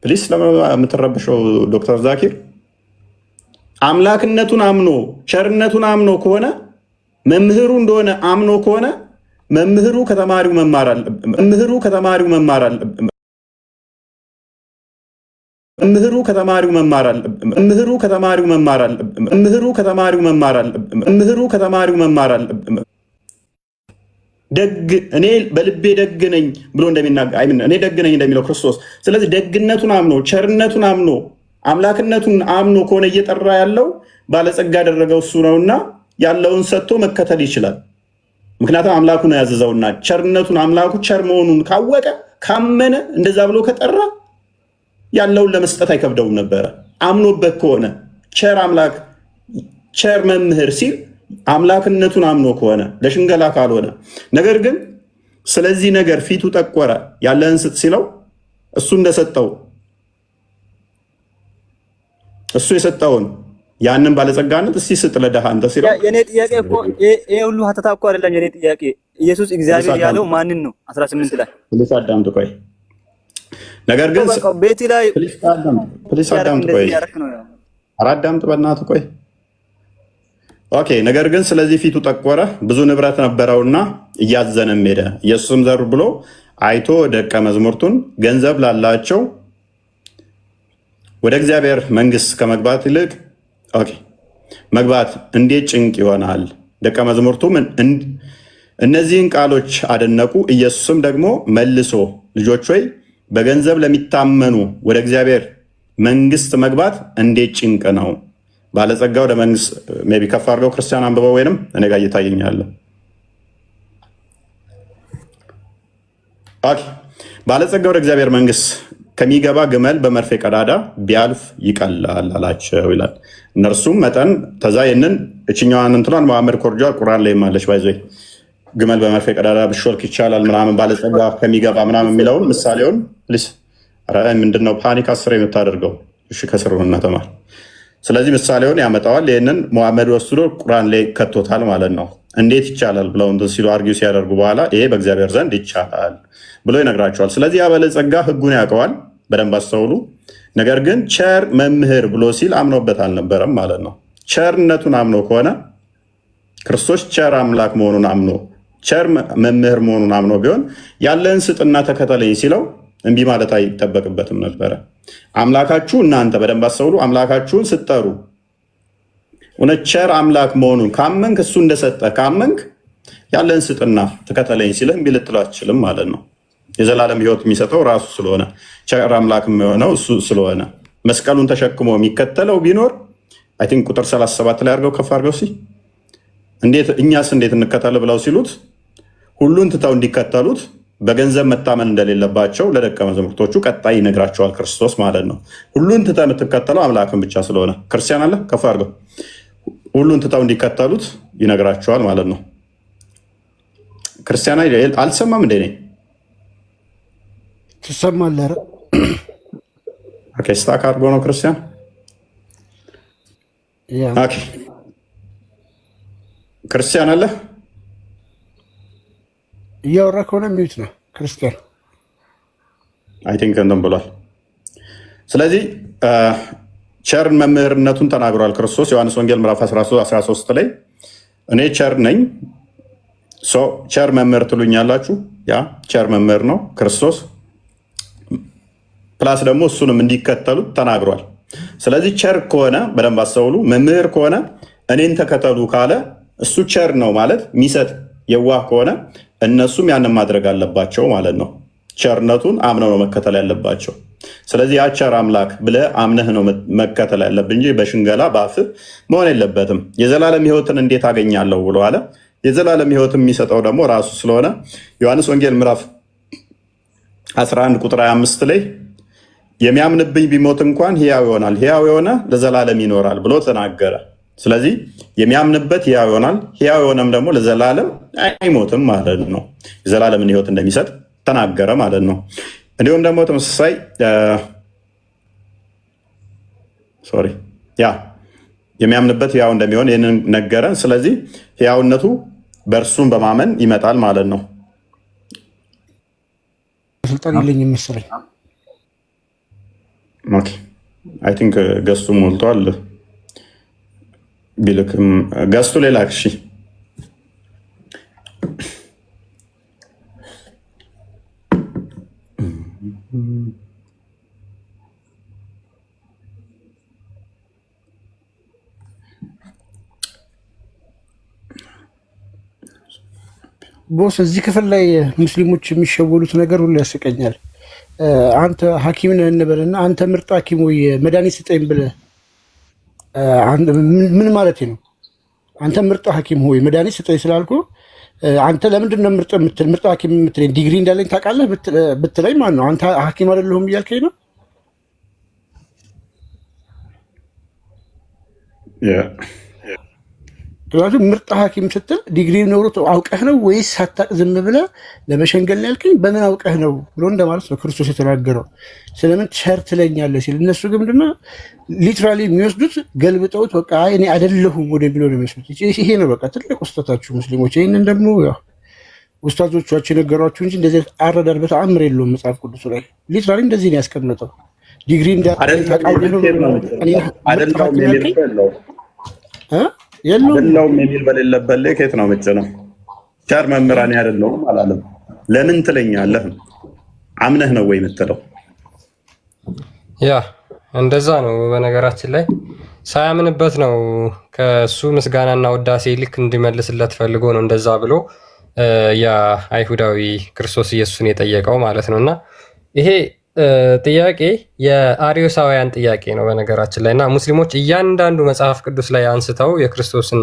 ፕሊስ፣ ለምትረብሸው ዶክተር ዛኪር አምላክነቱን አምኖ ቸርነቱን አምኖ ከሆነ መምህሩ እንደሆነ አምኖ ከሆነ መምህሩ ከተማሪው መማር አለበት። ደግ እኔ በልቤ ደግ ነኝ ብሎ እንደሚናገር እኔ ደግ ነኝ እንደሚለው ክርስቶስ። ስለዚህ ደግነቱን አምኖ ቸርነቱን አምኖ አምላክነቱን አምኖ ከሆነ እየጠራ ያለው ባለጸጋ ያደረገው እሱ ነውና ያለውን ሰጥቶ መከተል ይችላል። ምክንያቱም አምላኩ ነው ያዘዘውና ቸርነቱን አምላኩ ቸር መሆኑን ካወቀ ካመነ እንደዛ ብሎ ከጠራ ያለውን ለመስጠት አይከብደውም ነበረ። አምኖበት ከሆነ ቸር አምላክ ቸር መምህር ሲል አምላክነቱን አምኖ ከሆነ ለሽንገላ ካልሆነ። ነገር ግን ስለዚህ ነገር ፊቱ ጠቆረ፣ ያለህን ስጥ ሲለው እሱ እንደሰጠው እሱ የሰጠውን ያንን ባለጸጋነት እስቲ ስጥ ለድሃ አንተ ሲለው የኔ ጥያቄ እኮ ይሄ ሁሉ ሀተታ እኮ አይደለም። የኔ ጥያቄ ኢየሱስ እግዚአብሔር ያለው ማንን ነው? 18 ላይ ፕሊስ አዳምጥ ቆይ። ነገር ግን ቤቲ ላይ ፕሊስ አዳምጥ ቆይ። አዳምጥ በእናትህ ቆይ። ኦኬ። ነገር ግን ስለዚህ ፊቱ ጠቆረ፣ ብዙ ንብረት ነበረውና እያዘነም ሄደ። ኢየሱስም ዘር ብሎ አይቶ ደቀ መዛሙርቱን ገንዘብ ላላቸው ወደ እግዚአብሔር መንግሥት ከመግባት ይልቅ መግባት እንዴት ጭንቅ ይሆናል። ደቀ መዛሙርቱም እነዚህን ቃሎች አደነቁ። ኢየሱስም ደግሞ መልሶ ልጆች ሆይ በገንዘብ ለሚታመኑ ወደ እግዚአብሔር መንግሥት መግባት እንዴት ጭንቅ ነው። ባለጸጋ ወደ መንግሥት ሜይ ቢ ከፍ አድርገው ክርስቲያን አንብበው ወይንም እኔ ጋር እየታየኛለ። ባለጸጋ ወደ እግዚአብሔር መንግሥት ከሚገባ ግመል በመርፌ ቀዳዳ ቢያልፍ ይቀላል አላቸው ይላል። እነርሱም መጠን ተዛ ይንን እችኛዋን እንትኗን መሐመድ ኮርጇል ቁርአን ላይ ማለች ባይዘ ግመል በመርፌ ቀዳዳ ብሾልክ ይቻላል ምናምን ባለጸጋ ከሚገባ ምናምን የሚለውን ምሳሌውን ፕሊስ። ምንድነው ፓኒክ አስር የምታደርገው? እሺ ከስር ሆነ ተማር። ስለዚህ ምሳሌውን ያመጣዋል። ይህንን መሐመድ ወስዶ ቁርአን ላይ ከቶታል ማለት ነው። እንዴት ይቻላል ብለው እንትን ሲሉ አርጊው ሲያደርጉ በኋላ ይሄ በእግዚአብሔር ዘንድ ይቻላል ብሎ ይነግራቸዋል። ስለዚህ ያበለጸጋ ህጉን ያውቀዋል። በደንብ አስተውሉ። ነገር ግን ቸር መምህር ብሎ ሲል አምኖበት አልነበረም ማለት ነው። ቸርነቱን አምኖ ከሆነ ክርስቶስ ቸር አምላክ መሆኑን አምኖ ቸር መምህር መሆኑን አምኖ ቢሆን ያለን ስጥና ተከተለኝ ሲለው እምቢ ማለት አይጠበቅበትም ነበረ። አምላካችሁ እናንተ በደንብ አስተውሉ። አምላካችሁን ስትጠሩ እውነት ቸር አምላክ መሆኑን ካመንክ እሱ እንደሰጠ ካመንክ ያለን ስጥና ተከተለኝ ሲልህ እምቢ ልትለው አትችልም ማለት ነው። የዘላለም ህይወት የሚሰጠው ራሱ ስለሆነ ቸር አምላክ የሆነው እሱ ስለሆነ መስቀሉን ተሸክሞ የሚከተለው ቢኖር አይ ቲንክ ቁጥር 37 ላይ አድርገው ከፍ አድርገው እኛስ እንዴት እንከተል ብለው ሲሉት ሁሉን ትተው እንዲከተሉት በገንዘብ መታመን እንደሌለባቸው ለደቀ መዛሙርቶቹ ቀጣይ ይነግራቸዋል ክርስቶስ ማለት ነው። ሁሉን ትተህ የምትከተለው አምላክን ብቻ ስለሆነ ክርስቲያን አለ ከፍ አድርገው ሁሉን ትተው እንዲከተሉት ይነግራቸዋል ማለት ነው። ክርስቲያን አልሰማም እንዴ? ትሰማለህ? ስታክ አድርጎ ነው ክርስቲያን። ክርስቲያን አለ እያወራ ከሆነ ሚዩት ነው ክርስቲያን። አይ ቲንክ እንትን ብሏል። ስለዚህ ቸር መምህርነቱን ተናግሯል ክርስቶስ ዮሐንስ ወንጌል ምዕራፍ 13 ላይ እኔ ቸር ነኝ፣ ቸር መምህር ትሉኛላችሁ። ያ ቸር መምህር ነው ክርስቶስ። ፕላስ ደግሞ እሱንም እንዲከተሉት ተናግሯል። ስለዚህ ቸር ከሆነ በደንብ አስተውሉ፣ መምህር ከሆነ እኔን ተከተሉ ካለ እሱ ቸር ነው ማለት የሚሰጥ የዋህ ከሆነ እነሱም ያንን ማድረግ አለባቸው ማለት ነው። ቸርነቱን አምነው ነው መከተል ያለባቸው። ስለዚህ ያ ቸር አምላክ ብለህ አምነህ ነው መከተል ያለብህ እንጂ በሽንገላ በአፍህ መሆን የለበትም። የዘላለም ሕይወትን እንዴት አገኛለሁ ብሎ አለ። የዘላለም ሕይወትን የሚሰጠው ደግሞ ራሱ ስለሆነ ዮሐንስ ወንጌል ምዕራፍ 11 ቁጥር 25 ላይ የሚያምንብኝ ቢሞት እንኳን ሕያው ይሆናል፣ ሕያው የሆነ ለዘላለም ይኖራል ብሎ ተናገረ። ስለዚህ የሚያምንበት ሕያው ይሆናል፣ ሕያው የሆነም ደግሞ ለዘላለም አይሞትም ማለት ነው። የዘላለምን ሕይወት እንደሚሰጥ ተናገረ ማለት ነው። እንዲሁም ደግሞ ተመሳሳይ የሚያምንበት ሕያው እንደሚሆን ይህንን ነገረን። ስለዚህ ሕያውነቱ በእርሱም በማመን ይመጣል ማለት ነው። ስልጣን የለኝም መሰለኝ። አይ ቲንክ ገዝቱ ሞልቷል። ቢልክም ገዝቱ ሌላ እሺ ቦስ እዚህ ክፍል ላይ ሙስሊሞች የሚሸወሉት ነገር ሁሉ ያስቀኛል። አንተ ሐኪም ነህ እንበልና አንተ ምርጥ ሐኪም ወይ መድኃኒት ስጠኝ ብለህ ምን ማለት ነው? አንተ ምርጥ ሐኪም ሆይ መድኃኒት ስጠኝ ስላልኩ አንተ ለምንድን ነው ምርጥ ሐኪም የምትለኝ? ዲግሪ እንዳለኝ ታውቃለህ ብትለኝ ማን ነው? አንተ ሐኪም አይደለሁም እያልከኝ ነው? ምክንያቱም ምርጥ ሐኪም ስትል ዲግሪ ኖሮት አውቀህ ነው ወይስ ሳታቅ ዝም ብለህ ለመሸንገል ያልከኝ በምን አውቀህ ነው ብሎ እንደማለት ነው ክርስቶስ የተናገረው። ስለምን ቸር ትለኛለህ ሲል እነሱ ግን ምንድነው ሊትራሊ የሚወስዱት ገልብጠውት በቃ እኔ አይደለሁም ወደ ብሎ ነው የሚወስዱት። ይሄ ነው በቃ ትልቅ ውስጠታችሁ ሙስሊሞች። ይህንን ደግሞ ያው ውስታዞቻችሁ የነገሯችሁ እንጂ እንደዚህ አረዳድ በተአምር የለውም መጽሐፍ ቅዱስ ላይ ሊትራሊ እንደዚህ ነው ያስቀምጠው። ዲግሪ አይደለውም የሚል በሌለበት ላይ ከየት ነው ምጭ ነው? ቸር መምህራን አይደለውም አላለም። ለምን ትለኛለህ? አምነህ ነው ወይ የምትለው? ያ እንደዛ ነው። በነገራችን ላይ ሳያምንበት ነው ከሱ ምስጋናና ውዳሴ ልክ እንዲመልስለት ፈልጎ ነው እንደዛ ብሎ ያ አይሁዳዊ ክርስቶስ ኢየሱስን የጠየቀው ማለት ነው። እና ይሄ ጥያቄ የአሪዮሳውያን ጥያቄ ነው በነገራችን ላይ እና ሙስሊሞች እያንዳንዱ መጽሐፍ ቅዱስ ላይ አንስተው የክርስቶስን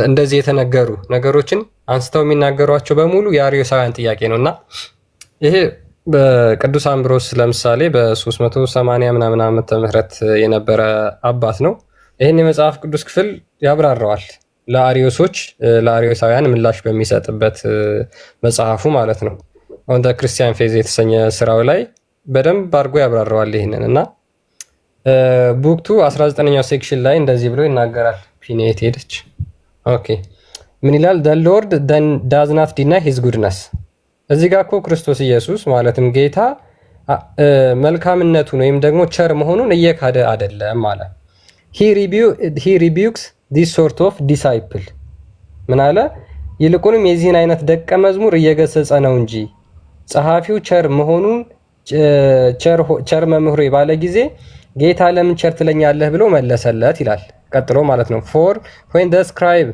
እንደዚህ የተነገሩ ነገሮችን አንስተው የሚናገሯቸው በሙሉ የአሪዮሳውያን ጥያቄ ነው እና ይሄ በቅዱስ አምብሮስ ለምሳሌ በ380 ምናምን ዓመተ ምህረት የነበረ አባት ነው። ይህን የመጽሐፍ ቅዱስ ክፍል ያብራራዋል ለአሪዮሶች ለአሪዮሳውያን ምላሽ በሚሰጥበት መጽሐፉ ማለት ነው። ኦን ዘ ክርስቲያን ፌዝ የተሰኘ ስራው ላይ በደንብ አድርጎ ያብራራዋል ይህንን እና ቡክቱ 19ኛው ሴክሽን ላይ እንደዚህ ብሎ ይናገራል። ፒኔት ሄደች። ኦኬ ምን ይላል? the lord then does not deny his goodness። እዚህ ጋር እኮ ክርስቶስ ኢየሱስ ማለትም ጌታ መልካምነቱን ወይም ደግሞ ቸር መሆኑን እየካደ አይደለም ማለት he rebukes this sort of disciple ምን አለ? ይልቁንም የዚህን አይነት ደቀ መዝሙር እየገሰጸ ነው እንጂ ጸሐፊው ቸር መሆኑን ቸር መምህር ባለ ጊዜ ጌታ ለምን ቸር ትለኛለህ ብሎ መለሰለት ይላል። ቀጥሎ ማለት ነው for when the scribe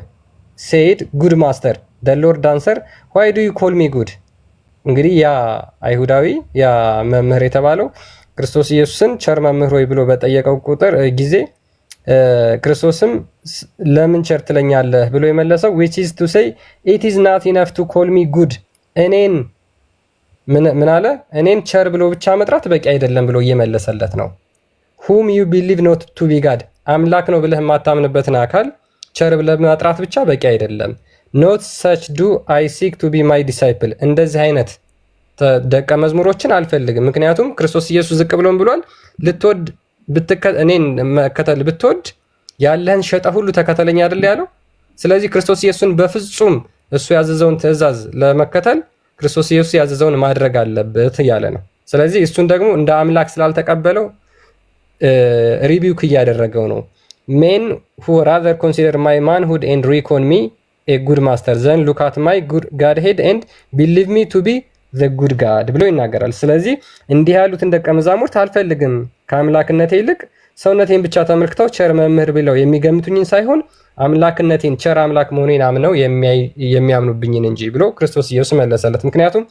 said good master the lord answered why do you call me good። እንግዲህ ያ አይሁዳዊ ያ መምህር የተባለው ክርስቶስ ኢየሱስን ቸር መምህር ሆይ ብሎ በጠየቀው ቁጥር ጊዜ ክርስቶስም ለምን ቸር ትለኛለህ ብሎ የመለሰው which is to say it is not enough to call me good እኔን ምን አለ? እኔን ቸር ብሎ ብቻ መጥራት በቂ አይደለም ብሎ እየመለሰለት ነው። whom you believe not to be God አምላክ ነው ብለህ የማታምንበትን አካል ቸር ብለህ መጥራት ብቻ በቂ አይደለም። not such do I seek to be my disciple እንደዚህ አይነት ደቀ መዝሙሮችን አልፈልግም። ምክንያቱም ክርስቶስ ኢየሱስ ዝቅ ብሎም ብሏል ልትወድ እኔን መከተል ብትወድ ያለህን ሸጠ ሁሉ ተከተለኝ አይደል ያለው። ስለዚህ ክርስቶስ ኢየሱስን በፍጹም እሱ ያዘዘውን ትእዛዝ ለመከተል ክርስቶስ ኢየሱስ ያዘዘውን ማድረግ አለበት እያለ ነው። ስለዚህ እሱን ደግሞ እንደ አምላክ ስላልተቀበለው ሪቢውክ እያደረገው ነው። ሜን ሁ ራዘር ኮንሲደር ማይ ማንሁድ ኤንድ ሪኮን ሚ ኤ ጉድ ማስተር ዘን ሉክ አት ማይ ጋድ ሄድ ኤንድ ቢሊቭ ሚ ቱ ቢ ዘ ጉድ ጋድ ብሎ ይናገራል። ስለዚህ እንዲህ ያሉትን ደቀ መዛሙርት አልፈልግም፣ ከአምላክነቴ ይልቅ ሰውነቴን ብቻ ተመልክተው ቸር መምህር ብለው የሚገምቱኝን ሳይሆን አምላክነቴን ቸር አምላክ መሆኔን አምነው የሚያምኑብኝን እንጂ ብሎ ክርስቶስ ኢየሱስ መለሰለት። ምክንያቱም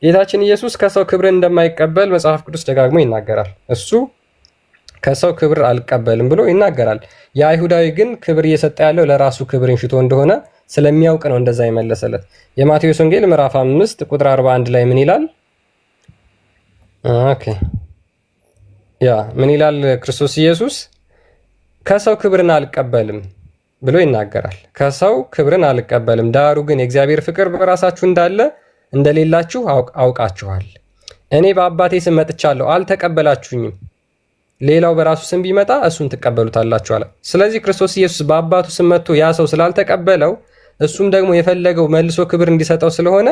ጌታችን ኢየሱስ ከሰው ክብርን እንደማይቀበል መጽሐፍ ቅዱስ ደጋግሞ ይናገራል። እሱ ከሰው ክብር አልቀበልም ብሎ ይናገራል። የአይሁዳዊ ግን ክብር እየሰጠ ያለው ለራሱ ክብርን ሽቶ እንደሆነ ስለሚያውቅ ነው እንደዛ የመለሰለት። የማቴዎስ ወንጌል ምዕራፍ 5 ቁጥር 41 ላይ ምን ይላል? ኦኬ ምን ይላል? ክርስቶስ ኢየሱስ ከሰው ክብርን አልቀበልም ብሎ ይናገራል። ከሰው ክብርን አልቀበልም፣ ዳሩ ግን የእግዚአብሔር ፍቅር በራሳችሁ እንዳለ እንደሌላችሁ አውቃችኋል። እኔ በአባቴ ስም መጥቻለሁ፣ አልተቀበላችሁኝም። ሌላው በራሱ ስም ቢመጣ እሱን ትቀበሉታላችሁ አለ። ስለዚህ ክርስቶስ ኢየሱስ በአባቱ ስም መጥቶ ያ ሰው ስላልተቀበለው እሱም ደግሞ የፈለገው መልሶ ክብር እንዲሰጠው ስለሆነ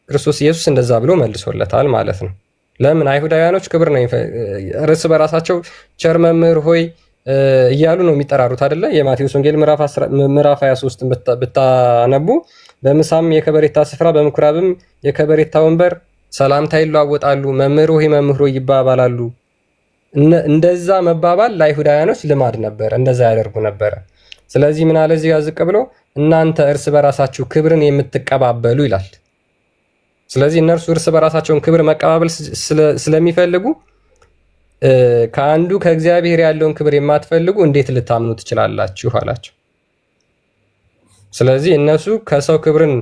ክርስቶስ ኢየሱስ እንደዛ ብሎ መልሶለታል ማለት ነው። ለምን አይሁዳውያኖች ክብር ነው እርስ በራሳቸው ቸር መምህር ሆይ እያሉ ነው የሚጠራሩት አይደለ? የማቴዎስ ወንጌል ምዕራፍ 23 ብታነቡ በምሳም የከበሬታ ስፍራ በምኩራብም የከበሬታ ወንበር ሰላምታ ይለዋወጣሉ፣ መምህር ሆይ መምህር ሆይ ይባባላሉ። እንደዛ መባባል ለአይሁዳውያኖች ልማድ ነበር፣ እንደዛ ያደርጉ ነበረ። ስለዚህ ምን አለ እዚህ ጋር ዝቅ ብሎ እናንተ እርስ በራሳችሁ ክብርን የምትቀባበሉ ይላል። ስለዚህ እነርሱ እርስ በራሳቸውን ክብር መቀባበል ስለሚፈልጉ ከአንዱ ከእግዚአብሔር ያለውን ክብር የማትፈልጉ እንዴት ልታምኑ ትችላላችሁ አላቸው። ስለዚህ እነሱ ከሰው ክብርን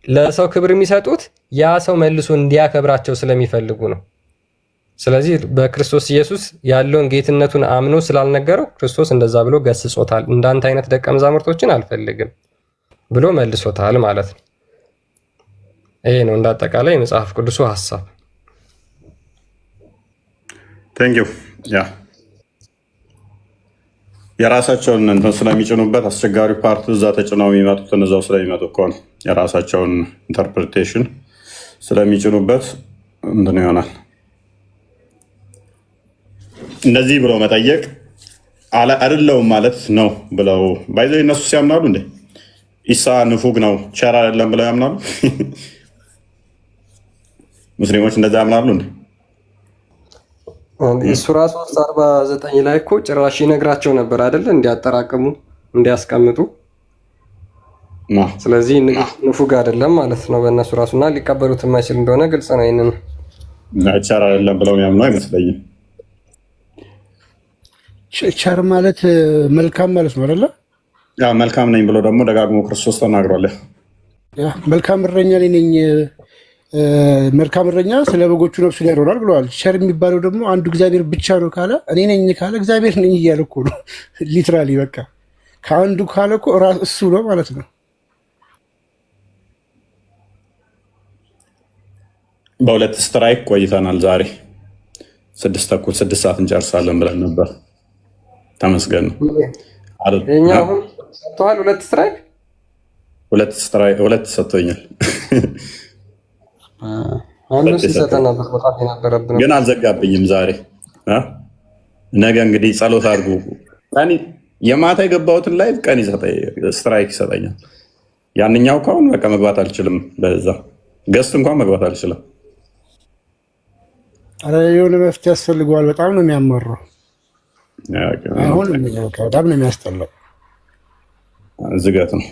ለሰው ክብር የሚሰጡት ያ ሰው መልሶ እንዲያከብራቸው ስለሚፈልጉ ነው። ስለዚህ በክርስቶስ ኢየሱስ ያለውን ጌትነቱን አምኖ ስላልነገረው ክርስቶስ እንደዛ ብሎ ገስጾታል። እንዳንተ አይነት ደቀ መዛሙርቶችን አልፈልግም ብሎ መልሶታል ማለት ነው። ይሄ ነው እንዳጠቃላይ የመጽሐፍ ቅዱሱ ሐሳብ። ቴንኪው የራሳቸውን እንትን ስለሚጭኑበት አስቸጋሪ ፓርት እዛ ተጭነው የሚመጡትን እዛው ስለሚመጡ እኮ ነው። የራሳቸውን ኢንተርፕሬቴሽን ስለሚጭኑበት እንትን ይሆናል። እንደዚህ ብሎ መጠየቅ አይደለውም ማለት ነው ብለው ባይዘው እነሱ ሲያምናሉ እንዴ ኢሳ ንፉግ ነው ቸር አይደለም ብለው ያምናሉ። ሙስሊሞች እንደዛ ያምናሉ እንዴ? ሱራ 349 ላይ እኮ ጭራሽ ይነግራቸው ነበር አይደለ? እንዲያጠራቅሙ እንዲያስቀምጡ። ስለዚህ ንፉግ አይደለም ማለት ነው በእነሱ ራሱና ሊቀበሉት የማይችል እንደሆነ ግልጽ ነው። ይሄንን ቸር አይደለም ብለው ያምኑ አይመስለኝም። ቸር ማለት መልካም ማለት ነው አይደለ? መልካም ነኝ ብሎ ደግሞ ደጋግሞ ክርስቶስ ተናግሯል። መልካም እረኛ ነኝ፣ መልካም እረኛ ስለ በጎቹ ነፍሱን ያኖራል ብለዋል። ቸር የሚባለው ደግሞ አንዱ እግዚአብሔር ብቻ ነው ካለ እኔ ነኝ ካለ እግዚአብሔር ነኝ እያለ እኮ ነው። ሊትራሊ በቃ ከአንዱ ካለ እኮ እሱ ነው ማለት ነው። በሁለት ስትራይክ ቆይተናል። ዛሬ 6 ሰዓት እንጨርሳለን ብለን ነበር። ተመስገን ነው። እኛ አሁን ሰጥተዋል። ሁለት ሰጥቶኛል። ግን አልዘጋብኝም ዛሬ። ነገ እንግዲህ ጸሎት አድርጉ። የማታ የገባሁትን ላይ ቀን ስትራይክ ይሰጠኛል። ያንኛው ከአሁን በቃ መግባት አልችልም። በዛ ገስት እንኳን መግባት አልችልም። የሆነ መፍትሄ ያስፈልገዋል። በጣም ነው የሚያመራው። አሁን በጣም ነው የሚያስጠላው። ዝገት ነው።